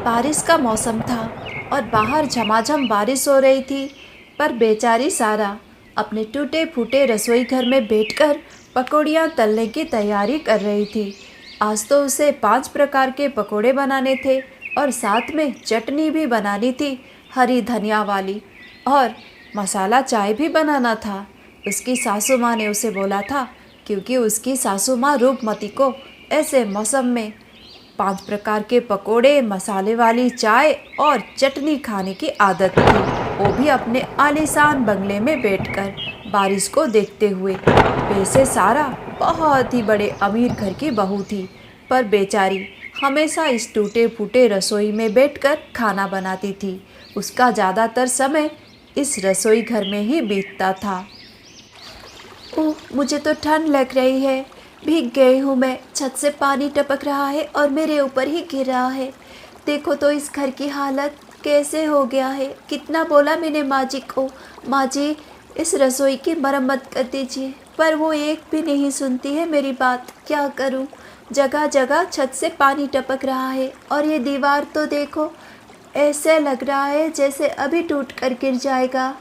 बारिश का मौसम था और बाहर झमाझम बारिश हो रही थी। पर बेचारी सारा अपने टूटे फूटे रसोई घर में बैठकर पकौड़ियाँ तलने की तैयारी कर रही थी। आज तो उसे 5 प्रकार के पकोड़े बनाने थे और साथ में चटनी भी बनानी थी, हरी धनिया वाली, और मसाला चाय भी बनाना था। उसकी सासू माँ ने उसे बोला था, क्योंकि उसकी सासू माँ रूपमती को ऐसे मौसम में 5 प्रकार के पकोड़े, मसाले वाली चाय और चटनी खाने की आदत थी, वो भी अपने आलीशान बंगले में बैठकर बारिश को देखते हुए। वैसे सारा बहुत ही बड़े अमीर घर की बहू थी, पर बेचारी हमेशा इस टूटे फूटे रसोई में बैठकर खाना बनाती थी। उसका ज़्यादातर समय इस रसोई घर में ही बीतता था। ओह, मुझे तो ठंड लग रही है। भीग गई हूँ मैं। छत से पानी टपक रहा है और मेरे ऊपर ही गिर रहा है। देखो तो इस घर की हालत कैसे हो गया है। कितना बोला मैंने माँ जी को, माँ जी इस रसोई की मरम्मत कर दीजिए, पर वो एक भी नहीं सुनती है मेरी बात। क्या करूँ? जगह जगह छत से पानी टपक रहा है और ये दीवार तो देखो, ऐसे लग रहा है जैसे अभी टूट कर गिर जाएगा।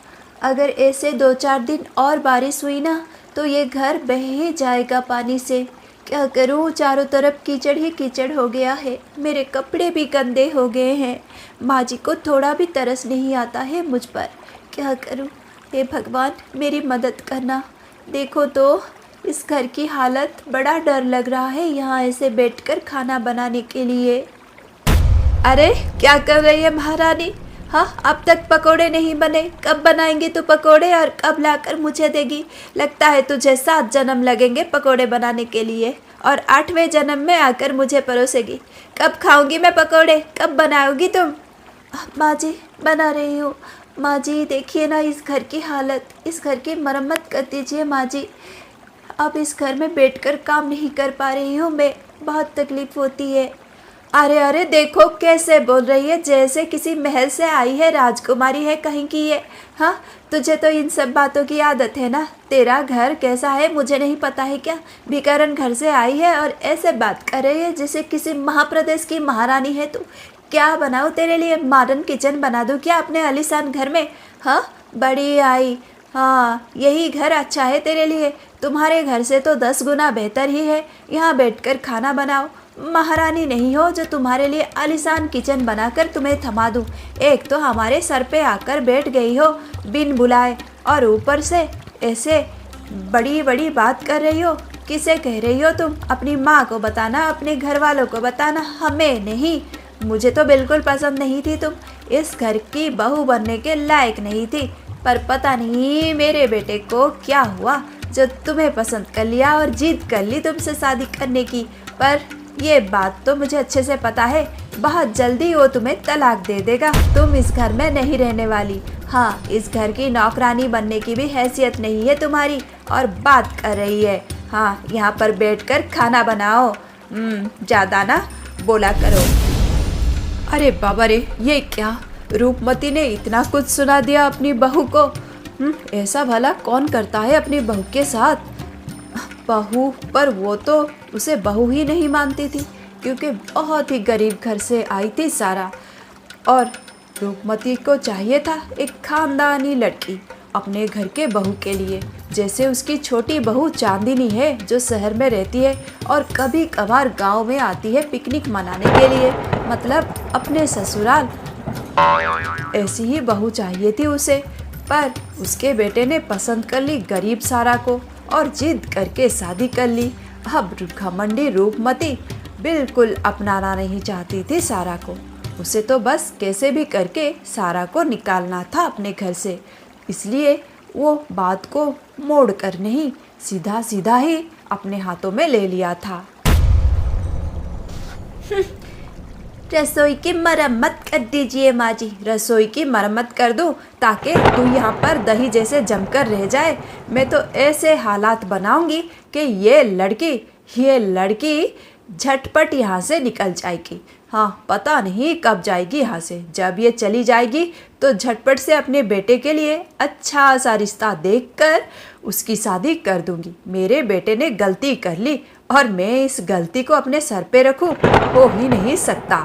अगर ऐसे 2-4 दिन और बारिश हुई ना तो ये घर बह ही जाएगा पानी से। क्या करूं? चारों तरफ कीचड़ ही कीचड़ हो गया है। मेरे कपड़े भी गंदे हो गए हैं। माँ जी को थोड़ा भी तरस नहीं आता है मुझ पर। क्या करूं? हे भगवान, मेरी मदद करना। देखो तो इस घर की हालत, बड़ा डर लग रहा है यहाँ ऐसे बैठकर खाना बनाने के लिए। अरे क्या कर रही है महारानी? हाँ, अब तक पकोड़े नहीं बने। कब बनाएंगे तू पकोड़े और कब लाकर मुझे देगी? लगता है तुझे 7 जन्म लगेंगे पकोड़े बनाने के लिए और 8वें जन्म में आकर मुझे परोसेगी। कब खाऊंगी मैं पकोड़े? कब बनाओगी तुम? माँ जी, बना रही हूँ। माँ जी देखिए ना इस घर की हालत, इस घर की मरम्मत कर दीजिए माँ जी। अब इस घर में बैठकर काम नहीं कर पा रही हूँ मैं, बहुत तकलीफ़ होती है। अरे अरे देखो कैसे बोल रही है, जैसे किसी महल से आई है, राजकुमारी है कहीं की ये। हाँ, तुझे तो इन सब बातों की आदत है ना। तेरा घर कैसा है मुझे नहीं पता है क्या? भिखारन घर से आई है और ऐसे बात कर रही है जैसे किसी महाप्रदेश की महारानी है तू। क्या बनाऊँ तेरे लिए? मॉडर्न किचन बना दूँ क्या अपने आलीशान घर में? हाँ, बड़ी आई। हाँ, यही घर अच्छा है तेरे लिए। तुम्हारे घर से तो 10 गुना बेहतर ही है। यहाँ बैठकर खाना बनाओ। महारानी नहीं हो जो तुम्हारे लिए आलीशान किचन बनाकर तुम्हें थमा दूँ। एक तो हमारे सर पे आकर बैठ गई हो बिन बुलाए, और ऊपर से ऐसे बड़ी बड़ी बात कर रही हो। किसे कह रही हो तुम? अपनी माँ को बताना, अपने घर वालों को बताना, हमें नहीं। मुझे तो बिल्कुल पसंद नहीं थी तुम। इस घर की बहू बनने के लायक नहीं थी। पर पता नहीं मेरे बेटे को क्या हुआ जो तुम्हें पसंद कर लिया और जिद कर ली तुमसे शादी करने की। पर ये बात तो मुझे अच्छे से पता है, बहुत जल्दी वो तुम्हें तलाक दे देगा। तुम इस घर में नहीं रहने वाली। हाँ, इस घर की नौकरानी बनने की भी हैसियत नहीं है तुम्हारी, और बात कर रही है। हाँ, यहाँ पर बैठकर खाना बनाओ। ज़्यादा ना बोला करो। अरे बाबा रे, ये क्या? रूपमती ने इतना कुछ सुना दिया अपनी बहू को। ऐसा भला कौन करता है अपनी बहू के साथ? बहू, पर वो तो उसे बहू ही नहीं मानती थी, क्योंकि बहुत ही गरीब घर से आई थी सारा। और रूपमती को चाहिए था एक खानदानी लड़की अपने घर के बहू के लिए, जैसे उसकी छोटी बहू चांदनी है जो शहर में रहती है और कभी कभार गांव में आती है पिकनिक मनाने के लिए, मतलब अपने ससुराल। ऐसी ही बहू चाहिए थी उसे, पर उसके बेटे ने पसंद कर ली गरीब सारा को और जिद करके शादी कर ली। अब घमंडी रूपमती बिल्कुल अपनाना नहीं चाहती थी सारा को। उसे तो बस कैसे भी करके सारा को निकालना था अपने घर से, इसलिए वो बात को मोड़ कर नहीं, सीधा सीधा ही अपने हाथों में ले लिया था। रसोई की मरम्मत कर दीजिए माँ जी। रसोई की मरम्मत कर दूँ ताकि तू यहाँ पर दही जैसे जमकर रह जाए। मैं तो ऐसे हालात बनाऊंगी कि ये लड़की झटपट यहाँ से निकल जाएगी। हाँ, पता नहीं कब जाएगी यहाँ से। जब ये चली जाएगी तो झटपट से अपने बेटे के लिए अच्छा सा रिश्ता देखकर उसकी शादी कर दूंगी। मेरे बेटे ने गलती कर ली और मैं इस गलती को अपने सर पे रखूं, हो ही नहीं सकता।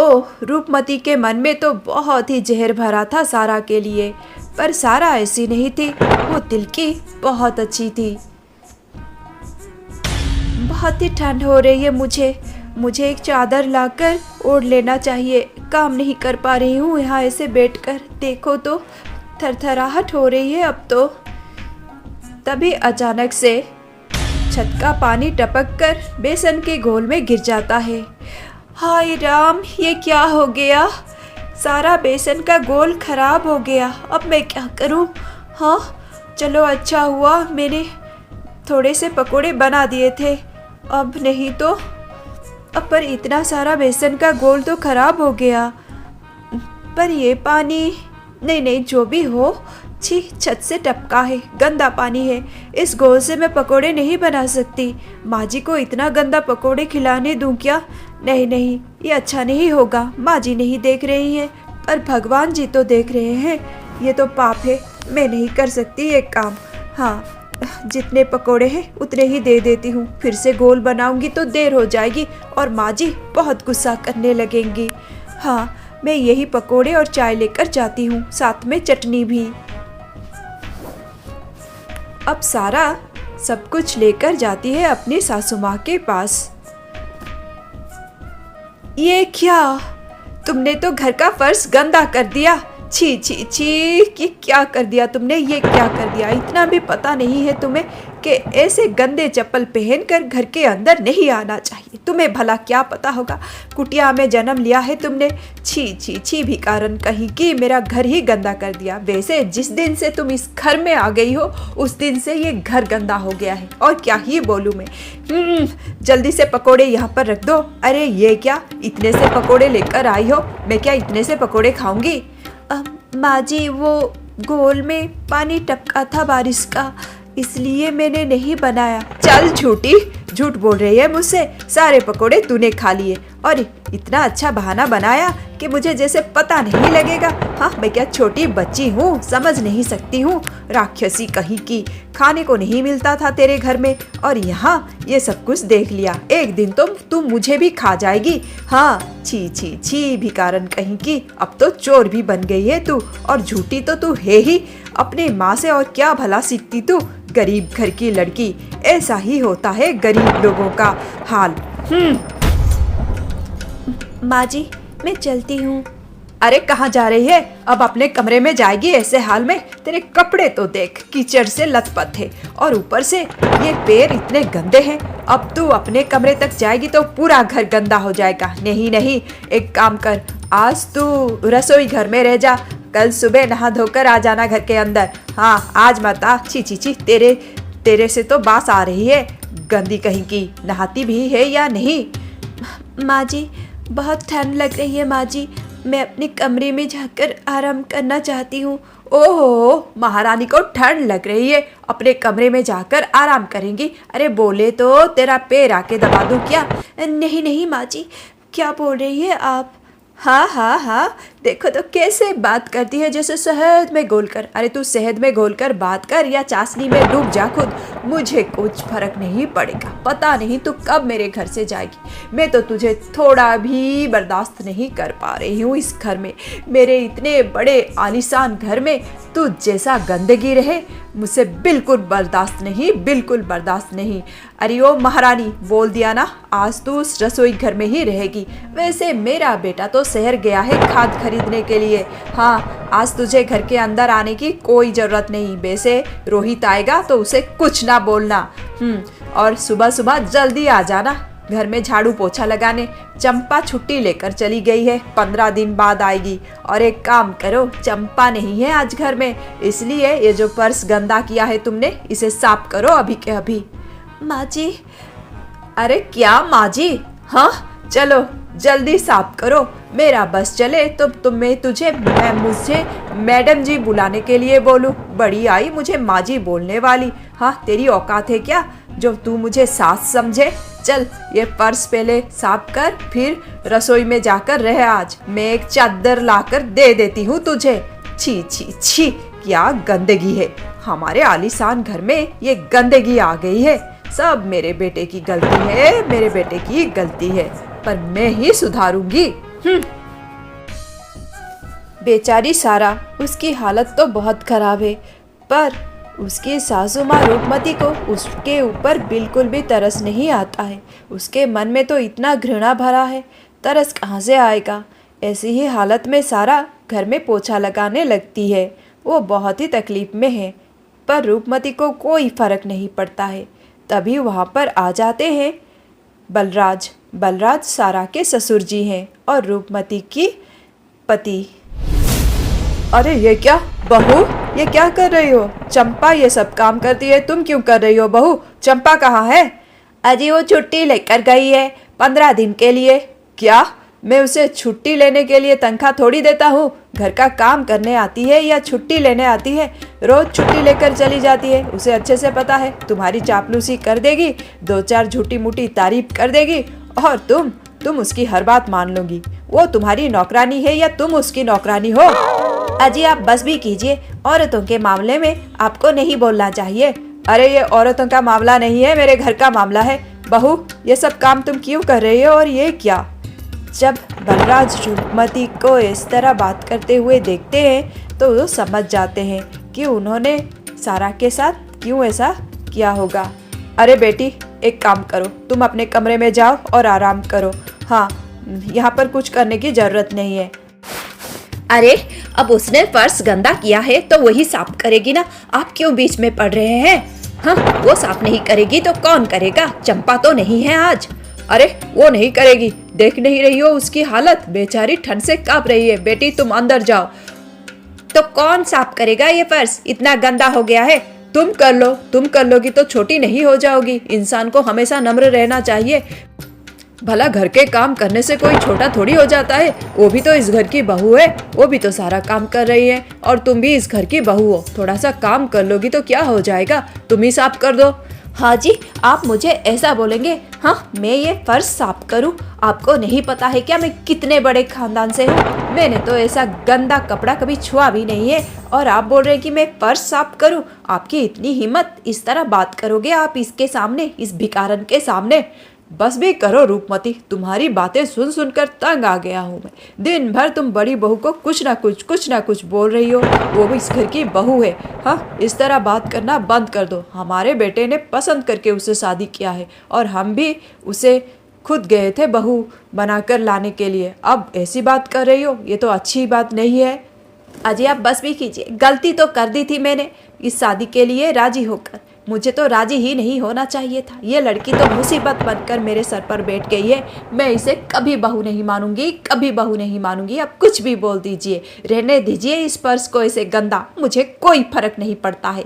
ओह, रूपमती के मन में तो बहुत ही जहर भरा था सारा के लिए, पर सारा ऐसी नहीं थी। वो दिल की बहुत अच्छी थी। बहुत ही ठंड हो रही है, मुझे एक चादर लाकर ओढ़ लेना चाहिए। काम नहीं कर पा रही हूँ यहाँ ऐसे बैठकर। देखो तो थरथराहट हो रही है अब तो। तभी अचानक से छत का पानी टपक कर बेसन के घोल में गिर जाता है। हाय राम, ये क्या हो गया? सारा बेसन का घोल खराब हो गया। अब मैं क्या करूं? हाँ, चलो अच्छा हुआ मैंने थोड़े से पकोड़े बना दिए थे। अब नहीं तो अब पर इतना सारा बेसन का घोल तो खराब हो गया। पर ये पानी, नहीं जो भी हो, छी, छत से टपका है, गंदा पानी है। इस घोल से मैं पकोड़े नहीं बना सकती। माँ जी को इतना गंदा पकोड़े खिलाने दूं क्या? नहीं, ये अच्छा नहीं होगा। माँ जी नहीं देख रही हैं, पर भगवान जी तो देख रहे हैं। ये तो पाप है, मैं नहीं कर सकती ये काम। हाँ, जितने पकोड़े हैं उतने ही दे देती हूँ। फिर से घोल बनाऊंगी तो देर हो जाएगी और माँ जी बहुत गुस्सा करने लगेंगी। हाँ, मैं यही पकोड़े और चाय लेकर जाती हूँ, साथ में चटनी भी। अब सारा सब कुछ लेकर जाती है अपनी सासू माँ के पास। ये क्या? तुमने तो घर का फर्श गंदा कर दिया। छी छी छी, ये क्या कर दिया तुमने? ये क्या कर दिया? इतना भी पता नहीं है तुम्हें कि ऐसे गंदे चप्पल पहनकर घर के अंदर नहीं आना चाहिए। तुम्हें भला क्या पता होगा, कुटिया में जन्म लिया है तुमने। छी छी छी, भिखारन कहीं की, मेरा घर ही गंदा कर दिया। वैसे जिस दिन से तुम इस घर में आ गई हो उस दिन से ये घर गंदा हो गया है। और क्या ही बोलूँ मैं। जल्दी से पकोड़े यहाँ पर रख दो। अरे ये क्या, इतने से पकोड़े लेकर आई हो? मैं क्या इतने से पकोड़े खाऊंगी? माँ जी, वो घोल में पानी टपका था बारिश का, इसलिए मैंने नहीं बनाया। चल झूठी, झूठ बोल रही है मुझसे। सारे पकोड़े तूने खा लिए और इतना अच्छा बहाना बनाया कि मुझे जैसे पता नहीं लगेगा। हाँ, मैं क्या छोटी बच्ची हूँ, समझ नहीं सकती हूँ? राक्षसी कहीं की, खाने को नहीं मिलता था तेरे घर में और यहाँ ये सब कुछ देख लिया। एक दिन तो तू मुझे भी खा जाएगी। हाँ, छी छी छी, भिखारन कहीं की, अब तो चोर भी बन गई है तू। और झूठी तो तू है ही। अपने माँ से और क्या भला सीखती तू? गरीब घर की लड़की, ऐसा ही होता है गरीब लोगों का हाल। माँ जी, मैं चलती हूँ। अरे कहाँ जा रही है? अब अपने कमरे में जाएगी ऐसे हाल में? तेरे कपड़े तो देख, कीचड़ से लथपथ है और ऊपर से ये पैर इतने गंदे हैं। अब तू अपने कमरे तक जाएगी तो पूरा घर गंदा हो जाएगा। नहीं, एक काम कर, आज तू रसोई घर में रह जा, कल सुबह नहा धोकर आ जाना घर के अंदर। हाँ, आज मत आ। छी छी छी, तेरे से तो बास आ रही है, गंदी कहीं की। नहाती भी है या नहीं? माँ जी, बहुत ठंड लग रही है माँ जी, मैं अपने कमरे में जाकर आराम करना चाहती हूँ। ओहो, महारानी को ठंड लग रही है, अपने कमरे में जाकर आराम करेंगी? अरे बोले तो तेरा पैर आके दबा दूँ क्या? नहीं माँ जी, क्या बोल रही है आप? हाँ, देखो तो कैसे बात करती है, जैसे शहद में घोलकर। अरे तू शहद में घोलकर बात कर या चाशनी में डूब जा खुद, मुझे कुछ फर्क नहीं पड़ेगा। पता नहीं तू कब मेरे घर से जाएगी। मैं तो तुझे थोड़ा भी बर्दाश्त नहीं कर पा रही हूँ इस घर में। मेरे इतने बड़े आलीशान घर में तू जैसा गंदगी रहे, मुझसे बिल्कुल बर्दाश्त नहीं। अरे ओ महारानी, बोल दिया ना, आज तू उस रसोई घर में ही रहेगी। वैसे मेरा बेटा तो शहर गया है खाद खरीदने के लिए। हाँ, आज तुझे घर के अंदर आने की कोई ज़रूरत नहीं। वैसे रोहित आएगा तो उसे कुछ ना बोलना। और सुबह सुबह जल्दी आ जाना घर में झाड़ू पोछा लगाने। चंपा छुट्टी लेकर चली गई है, 15 दिन बाद आएगी। और एक काम करो, चंपा नहीं है आज घर में, इसलिए ये जो पर्स गंदा किया है तुमने, इसे साफ करो अभी के अभी। माँ जी। अरे क्या माँ जी? हाँ, चलो जल्दी साफ करो। मेरा बस चले तो मैं मुझे मैडम जी बुलाने के लिए बोलूँ? बड़ी आई मुझे माँ जी बोलने वाली। हाँ, तेरी औकात है क्या जो तू मुझे सास समझे? चल ये पर्स पहले साफ कर, फिर रसोई में जाकर रह। आज मैं एक चादर लाकर दे देती हूँ तुझे। छी छी छी, क्या गंदगी है। हमारे आलीशान घर में ये गंदगी आ गई है। सब मेरे बेटे की गलती है, पर मैं ही सुधारूंगी। बेचारी सारा, उसकी हालत तो बहुत खराब है, पर उसकी सासू माँ रूपमती को उसके ऊपर बिल्कुल भी तरस नहीं आता है। उसके मन में तो इतना घृणा भरा है, तरस कहाँ से आएगा। ऐसी ही हालत में सारा घर में पोछा लगाने लगती है। वो बहुत ही तकलीफ में है, पर रूपमती को कोई फर्क नहीं पड़ता है। तभी वहाँ पर आ जाते हैं बलराज। बलराज सारा के ससुर जी हैं और रूपमती की पति। अरे ये क्या बहू, ये क्या कर रही हो? चंपा ये सब काम करती है, तुम क्यों कर रही हो बहू? चंपा कहाँ है? अजी वो छुट्टी लेकर गई है 15 दिन के लिए। क्या? मैं उसे छुट्टी लेने के लिए तनख्वाह थोड़ी देता हूँ। घर का काम करने आती है या छुट्टी लेने आती है? रोज छुट्टी लेकर चली जाती है। उसे अच्छे से पता है तुम्हारी चापलूसी कर देगी, 2-4 झूठी मूठी तारीफ कर देगी और तुम उसकी हर बात मान लोगी। वो तुम्हारी नौकरानी है या तुम उसकी नौकरानी हो? अजी आप बस भी कीजिए, औरतों के मामले में आपको नहीं बोलना चाहिए। अरे ये औरतों का मामला नहीं है, मेरे घर का मामला है। बहू ये सब काम तुम क्यों कर रही हो और ये क्या? जब बलराज रूपमती को इस तरह बात करते हुए देखते हैं तो वो समझ जाते हैं कि उन्होंने सारा के साथ क्यों ऐसा किया होगा। अरे बेटी एक काम करो, तुम अपने कमरे में जाओ और आराम करो। हाँ, यहाँ पर कुछ करने की ज़रूरत नहीं है। अरे अब उसने फर्श गंदा किया है तो वही साफ करेगी ना, आप क्यों बीच में पड़ रहे हैं? हाँ, वो साफ नहीं करेगी तो कौन करेगा? चंपा तो नहीं है आज। अरे वो नहीं करेगी, देख नहीं रही हो उसकी हालत? बेचारी ठंड से कांप रही है। बेटी तुम अंदर जाओ। तो कौन साफ करेगा ये फर्श? इतना गंदा हो गया है। तुम कर लो, तुम कर लोगी तो छोटी नहीं हो जाओगी। इंसान को हमेशा नम्र रहना चाहिए। भला घर के काम करने से कोई छोटा थोड़ी हो जाता है। वो भी तो इस घर की बहू है, वो भी तो सारा काम कर रही है और तुम भी इस घर की बहू हो। थोड़ा सा काम कर लोगी तो क्या हो जाएगा, तुम ही साफ कर दो। हाँ जी, आप मुझे ऐसा बोलेंगे? हाँ, मैं ये फर्श साफ करूं? आपको नहीं पता है क्या मैं कितने बड़े खानदान से हूँ? मैंने तो ऐसा गंदा कपड़ा कभी छुआ भी नहीं है और आप बोल रहे हैं कि मैं फर्श साफ करूं? आपकी इतनी हिम्मत, इस तरह बात करोगे आप इसके सामने, इस भिखारन के सामने? बस भी करो रूपमती, तुम्हारी बातें सुन सुनकर तंग आ गया हूँ मैं। दिन भर तुम बड़ी बहू को कुछ ना कुछ बोल रही हो। वो भी इस घर की बहू है। हाँ, इस तरह बात करना बंद कर दो। हमारे बेटे ने पसंद करके उसे शादी किया है और हम भी उसे खुद गए थे बहू बनाकर लाने के लिए। अब ऐसी बात कर रही हो, ये तो अच्छी बात नहीं है। अजी आप बस भी कीजिए, गलती तो कर दी थी मैंने इस शादी के लिए राजी होकर। मुझे तो राजी ही नहीं होना चाहिए था। ये लड़की तो मुसीबत बनकर मेरे सर पर बैठ गई है। मैं इसे कभी बहू नहीं मानूंगी, कभी बहू नहीं मानूंगी। आप कुछ भी बोल दीजिए, रहने दीजिए इस पर्स को ऐसे गंदा, मुझे कोई फर्क नहीं पड़ता है।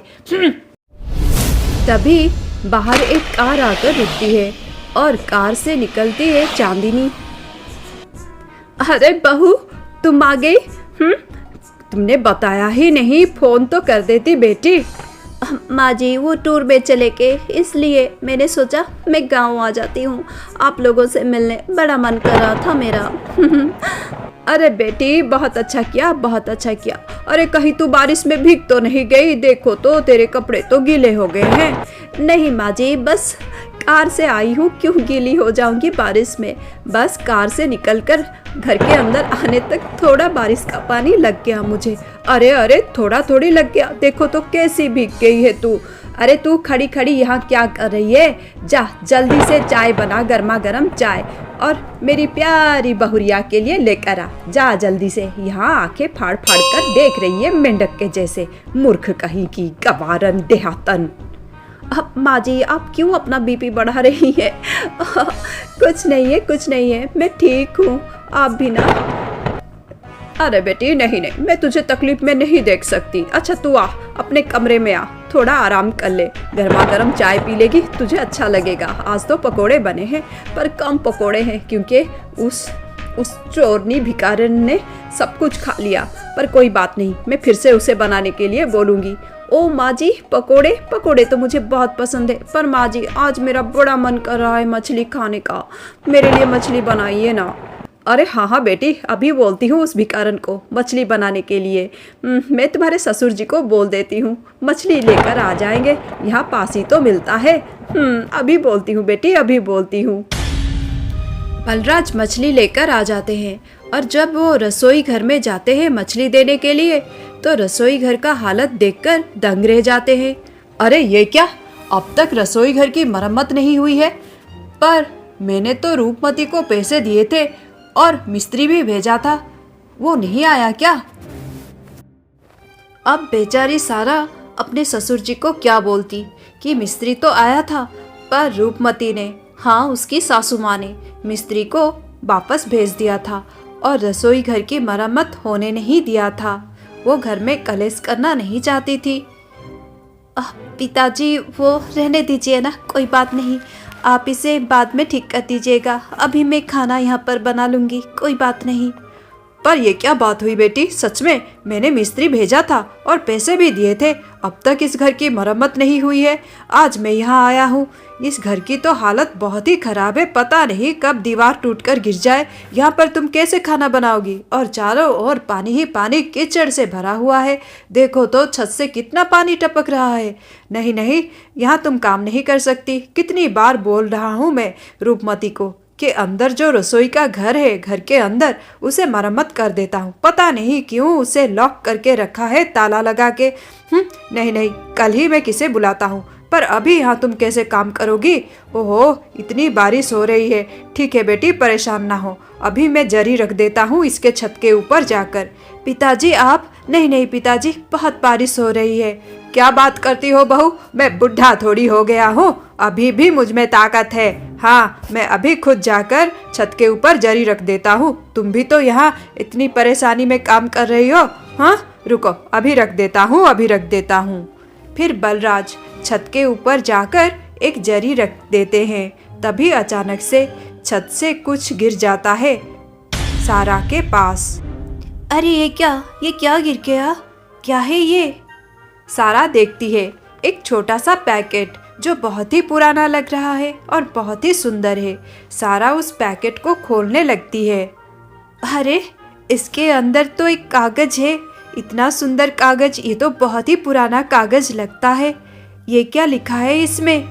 तभी बाहर एक कार आकर रुकती है और कार से निकलती है चांदनी। अरे बहू तुम आ गई? तुमने बताया ही नहीं, फोन तो कर देती बेटी। माँ जी वो टूर में चले गए, इसलिए मैंने सोचा मैं गांव आ जाती हूँ, आप लोगों से मिलने बड़ा मन कर रहा था मेरा। अरे बेटी बहुत अच्छा किया, बहुत अच्छा किया। अरे कहीं तू बारिश में भीग तो नहीं गई? देखो तो तेरे कपड़े तो गीले हो गए हैं। नहीं माँ जी, बस कार से आई हूँ, क्यों गीली हो जाऊंगी बारिश में? बस कार से निकलकर घर के अंदर आने तक थोड़ा बारिश का पानी लग गया मुझे। अरे अरे थोड़ा थोड़ी लग गया, देखो तो कैसी भीग गई है तू। अरे तू खड़ी खड़ी यहाँ क्या कर रही है? जा जल्दी से चाय बना, गर्मा गर्म चाय, और मेरी प्यारी बहुरिया के लिए लेकर आ। जा जल्दी से। यहाँ आके फाड़ फाड़ कर देख रही है मेंढक के जैसे, मूर्ख कहीं की, गवारन देहातन। अब माँ जी आप क्यों अपना बीपी बढ़ा रही है? कुछ नहीं है, कुछ नहीं है, मैं ठीक हूँ, आप भी ना। अरे बेटी नहीं नहीं, मैं तुझे तकलीफ में नहीं देख सकती। अच्छा तू आ, अपने कमरे में आ, थोड़ा आराम कर ले, गर्मा गर्म चाय पी लेगी, तुझे अच्छा लगेगा। आज तो पकोड़े बने हैं पर कम पकोड़े हैं क्योंकि उस चोरनी भिखारन ने सब कुछ खा लिया। पर कोई बात नहीं, मैं फिर से उसे बनाने के लिए बोलूँगी। ओ माँ जी पकोड़े तो मुझे बहुत पसंद है, पर माँ जी आज मेरा बड़ा मन कर रहा है मछली खाने का, मेरे लिए मछली बनाइए ना। अरे हाँ हाँ बेटी, अभी बोलती हूँ उस भिखारन को मछली बनाने के लिए। मैं तुम्हारे ससुर जी को बोल देती हूँ, मछली लेकर आ जाएंगे, यहाँ पास ही तो मिलता है। अभी बोलती हूँ बेटी, अभी बोलती हूँ। बलराज मछली लेकर आ जाते हैं और जब वो रसोई घर में जाते हैं मछली देने के लिए तो रसोई घर का हालत देखकर दंग रह जाते हैं। अरे ये क्या, अब तक रसोई घर की मरम्मत नहीं हुई है? पर मैंने तो रूपमती को पैसे दिए थे और मिस्त्री भी भेजा था, वो नहीं आया क्या? अब बेचारी सारा अपने ससुर जी को क्या बोलती कि मिस्त्री तो आया था, पर रूपमती ने, हाँ उसकी सासू माँ ने मिस्त्री को वापस भेज दिया था और रसोई घर की मरम्मत होने नहीं दिया था। वो घर में कलेश करना नहीं चाहती थी। पिताजी वो रहने दीजिए ना, कोई बात नहीं, आप इसे बाद में ठीक कर दीजिएगा, अभी मैं खाना यहाँ पर बना लूँगी, कोई बात नहीं। पर ये क्या बात हुई बेटी, सच में मैंने मिस्त्री भेजा था और पैसे भी दिए थे, अब तक इस घर की मरम्मत नहीं हुई है। आज मैं यहाँ आया हूँ, इस घर की तो हालत बहुत ही खराब है, पता नहीं कब दीवार टूटकर गिर जाए। यहाँ पर तुम कैसे खाना बनाओगी? और चारों ओर पानी ही पानी कीचड़ से भरा हुआ है, देखो तो छत से कितना पानी टपक रहा है। नहीं नहीं, यहाँ तुम काम नहीं कर सकती। कितनी बार बोल रहा हूँ मैं रूपमती को कि अंदर जो रसोई का घर है, घर के अंदर उसे मरम्मत कर देता हूँ, पता नहीं क्यों उसे लॉक करके रखा है ताला लगा के। नहीं नहीं, कल ही मैं किसे बुलाता हूँ, पर अभी यहाँ तुम कैसे काम करोगी? ओहो, इतनी बारिश हो रही है। ठीक है बेटी, परेशान ना हो, अभी मैं जरी रख देता हूँ इसके छत के ऊपर जाकर। पिताजी आप? नहीं नहीं पिताजी, बहुत बारिश हो रही है। क्या बात करती हो बहू, मैं बुढ़ा थोड़ी हो गया हूँ, अभी भी मुझ में ताकत है। हाँ, मैं अभी खुद जाकर छत के ऊपर जरी रख देता हूँ, तुम भी तो यहाँ इतनी परेशानी में काम कर रही हो। हाँ रुको, अभी रख देता हूँ, अभी रख देता हूँ। फिर बलराज छत के ऊपर जाकर एक जरी रख देते हैं, तभी अचानक से छत से कुछ गिर जाता है सारा के पास। अरे ये क्या गिर गया? क्या है ये? सारा देखती है एक छोटा सा पैकेट जो बहुत ही पुराना लग रहा है और बहुत ही सुंदर है। सारा उस पैकेट को खोलने लगती है। अरे इसके अंदर तो एक कागज है, इतना सुंदर कागज, ये तो बहुत ही पुराना कागज लगता है। ये क्या लिखा है इसमें?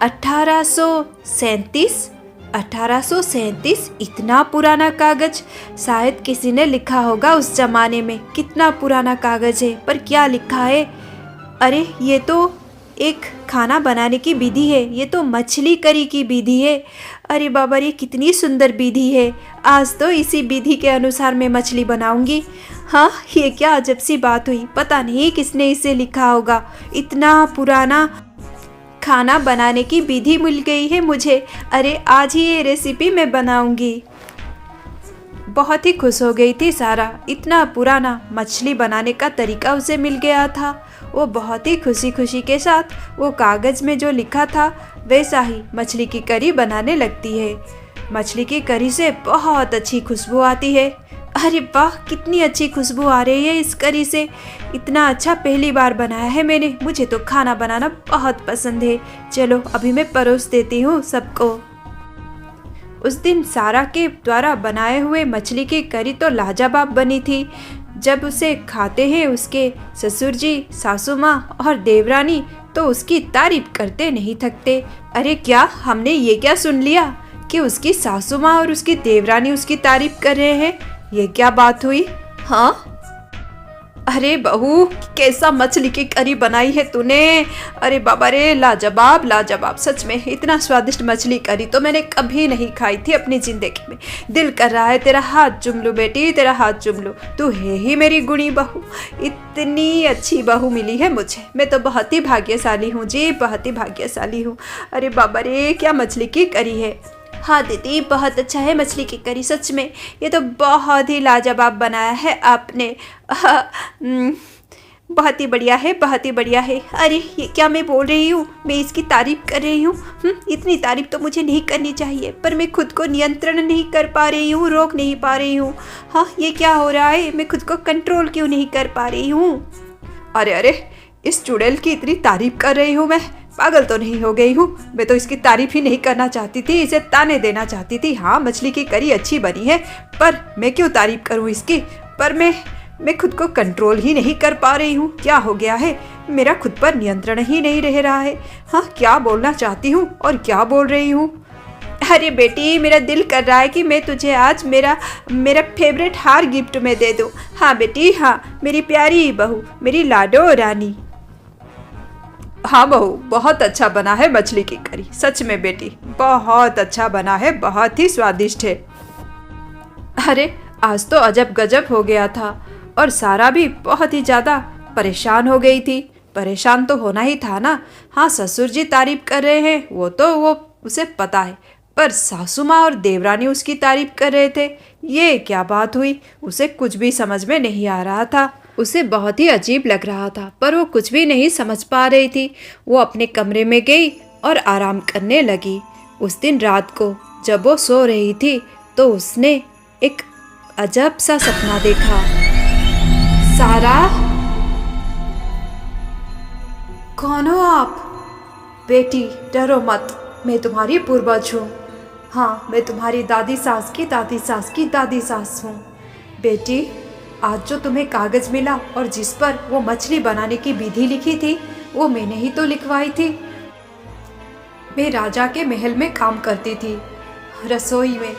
1837, इतना पुराना कागज, शायद किसी ने लिखा होगा उस जमाने में। कितना पुराना कागज है, पर क्या लिखा है? अरे ये तो एक खाना बनाने की विधि है, ये तो मछली करी की विधि है। अरे बाबा, ये कितनी सुंदर विधि है, आज तो इसी विधि के अनुसार मैं मछली बनाऊंगी। हाँ, ये क्या अजब सी बात हुई, पता नहीं किसने इसे लिखा होगा। इतना पुराना खाना बनाने की विधि मिल गई है मुझे। अरे आज ही ये रेसिपी मैं बनाऊंगी। बहुत ही खुश हो गई थी सारा, इतना पुराना मछली बनाने का तरीका उसे मिल गया था। वो बहुत ही खुशी खुशी के साथ वो कागज़ में जो लिखा था वैसा ही मछली की करी बनाने लगती है। मछली की करी से बहुत अच्छी खुशबू आती है। अरे वाह, कितनी अच्छी खुशबू आ रही है इस करी से, इतना अच्छा पहली बार बनाया है मैंने। मुझे तो खाना बनाना बहुत पसंद है। चलो अभी मैं परोस देती हूँ सबको। उस दिन सारा के द्वारा बनाए हुए मछली की करी तो लाजवाब बनी थी। जब उसे खाते हैं उसके ससुर जी, सासू माँ और देवरानी तो उसकी तारीफ करते नहीं थकते। अरे क्या, हमने ये क्या सुन लिया कि उसकी सासू माँ और उसकी देवरानी उसकी तारीफ कर रहे हैं? ये क्या बात हुई? हाँ, अरे बहू, कैसा मछली की करी बनाई है तूने। अरे बाबा रे, लाजवाब लाजवाब, सच में इतना स्वादिष्ट मछली करी तो मैंने कभी नहीं खाई थी अपनी ज़िंदगी में। दिल कर रहा है तेरा हाथ चूम लूं बेटी, तेरा हाथ चूम लूं। तू है ही मेरी गुणी बहू, इतनी अच्छी बहू मिली है मुझे। मैं तो बहुत ही भाग्यशाली हूँ जी, बहुत ही भाग्यशाली हूँ। अरे बाबा रे, क्या मछली की करी है। हाँ दीदी, बहुत अच्छा है मछली की करी, सच में ये तो बहुत ही लाजवाब बनाया है आपने। बहुत ही बढ़िया है, बहुत ही बढ़िया है। अरे ये क्या मैं बोल रही हूँ, मैं इसकी तारीफ कर रही हूँ। इतनी तारीफ तो मुझे नहीं करनी चाहिए, पर मैं खुद को नियंत्रण नहीं कर पा रही हूँ, रोक नहीं पा रही हूँ। हाँ, ये क्या हो रहा है, मैं खुद को कंट्रोल क्यों नहीं कर पा रही हूँ। अरे अरे, इस चुड़ैल की इतनी तारीफ कर रही हूँ मैं, पागल तो नहीं हो गई हूँ। मैं तो इसकी तारीफ ही नहीं करना चाहती थी, इसे ताने देना चाहती थी। हाँ, मछली की करी अच्छी बनी है, पर मैं क्यों तारीफ करूँ इसकी। पर मैं खुद को कंट्रोल ही नहीं कर पा रही हूँ। क्या हो गया है, मेरा खुद पर नियंत्रण ही नहीं रह रहा है। हाँ, क्या बोलना चाहती हूँ और क्या बोल रही हूँ। अरे बेटी, मेरा दिल कर रहा है कि मैं तुझे आज मेरा मेरा फेवरेट हार गिफ्ट में दे दूँ। हाँ बेटी हाँ, मेरी प्यारी बहू, मेरी लाडो रानी। हाँ बहू, बहुत अच्छा बना है मछली की करी, सच में बेटी बहुत अच्छा बना है, बहुत ही स्वादिष्ट है। अरे आज तो अजब गजब हो गया था और सारा भी बहुत ही ज़्यादा परेशान हो गई थी। परेशान तो होना ही था ना। हाँ, ससुर जी तारीफ कर रहे हैं वो उसे पता है, पर सासू माँ और देवरानी उसकी तारीफ कर रहे थे। ये क्या बात हुई, उसे कुछ भी समझ में नहीं आ रहा था। उसे बहुत ही अजीब लग रहा था, पर वो कुछ भी नहीं समझ पा रही थी। वो अपने कमरे में गई और आराम करने लगी। उस दिन रात को जब वो सो रही थी तो उसने एक अजब सा सपना देखा। सारा, कौन हो आप? बेटी डरो मत, मैं तुम्हारी पूर्वज हूँ। हाँ, मैं तुम्हारी दादी सास की दादी सास की दादी सास हूँ। बेटी, आज जो तुम्हें कागज़ मिला और जिस पर वो मछली बनाने की विधि लिखी थी, वो मैंने ही तो लिखवाई थी। मैं राजा के महल में काम करती थी, रसोई में,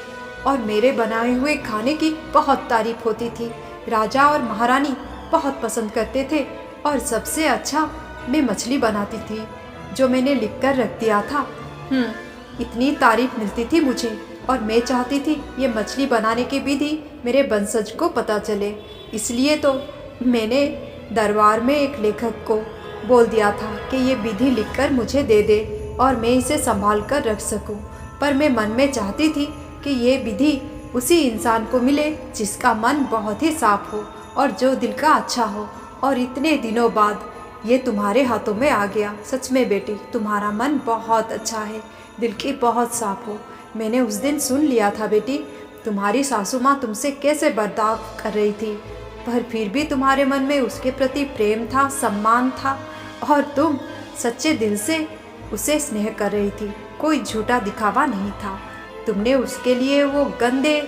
और मेरे बनाए हुए खाने की बहुत तारीफ होती थी। राजा और महारानी बहुत पसंद करते थे और सबसे अच्छा मैं मछली बनाती थी जो मैंने लिखकर रख दिया था। इतनी तारीफ मिलती थी मुझे और मैं चाहती थी ये मछली बनाने की विधि मेरे वंशज को पता चले। इसलिए तो मैंने दरबार में एक लेखक को बोल दिया था कि ये विधि लिखकर मुझे दे दे और मैं इसे संभाल कर रख सकूं। पर मैं मन में चाहती थी कि ये विधि उसी इंसान को मिले जिसका मन बहुत ही साफ हो और जो दिल का अच्छा हो। और इतने दिनों बाद ये तुम्हारे हाथों में आ गया। सच में बेटी, तुम्हारा मन बहुत अच्छा है, दिल की बहुत साफ हो। मैंने उस दिन सुन लिया था बेटी, तुम्हारी सासू माँ तुमसे कैसे बर्ताव कर रही थी, पर फिर भी तुम्हारे मन में उसके प्रति प्रेम था, सम्मान था और तुम सच्चे दिल से उसे स्नेह कर रही थी। कोई झूठा दिखावा नहीं था। तुमने उसके लिए वो गंदे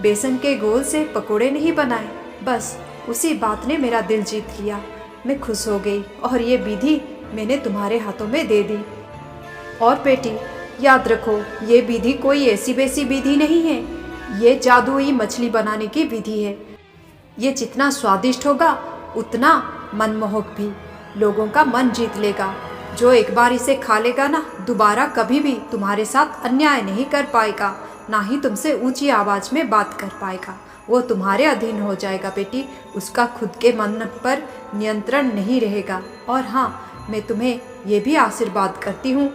बेसन के घोल से पकोड़े नहीं बनाए, बस उसी बात ने मेरा दिल जीत लिया। मैं खुश हो गई और ये विधि मैंने तुम्हारे हाथों में दे दी। और बेटी याद रखो, ये विधि कोई ऐसी वैसी विधि नहीं है, ये जादुई मछली बनाने की विधि है। ये जितना स्वादिष्ट होगा उतना मनमोहक भी, लोगों का मन जीत लेगा। जो एक बार इसे खा लेगा ना, दोबारा कभी भी तुम्हारे साथ अन्याय नहीं कर पाएगा, ना ही तुमसे ऊंची आवाज़ में बात कर पाएगा। वो तुम्हारे अधीन हो जाएगा बेटी, उसका खुद के मन पर नियंत्रण नहीं रहेगा। और हाँ, मैं तुम्हें ये भी आशीर्वाद करती हूँ,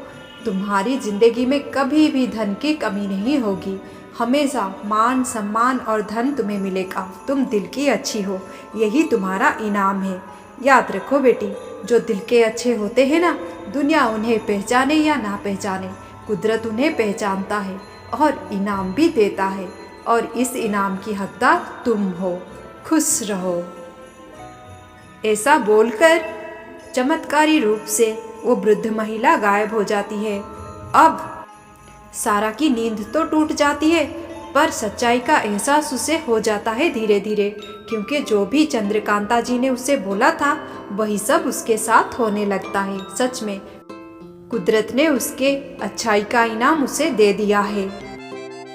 तुम्हारी जिंदगी में कभी भी धन की कमी नहीं होगी। हमेशा मान सम्मान और धन तुम्हें मिलेगा। तुम दिल की अच्छी हो, यही तुम्हारा इनाम है। याद रखो बेटी, जो दिल के अच्छे होते हैं ना, दुनिया उन्हें पहचाने या ना पहचाने, कुदरत उन्हें पहचानता है और इनाम भी देता है। और इस इनाम की हकदार तुम हो। खुश रहो। ऐसा बोलकर चमत्कारी रूप से वो वृद्ध महिला गायब हो जाती है। अब सारा की नींद तो टूट जाती है, पर सच्चाई का एहसास उसे हो जाता है धीरे धीरे, क्योंकि जो भी चंद्रकांता जी ने उसे बोला था वही सब उसके साथ होने लगता है। सच में कुदरत ने उसके अच्छाई का इनाम उसे दे दिया है।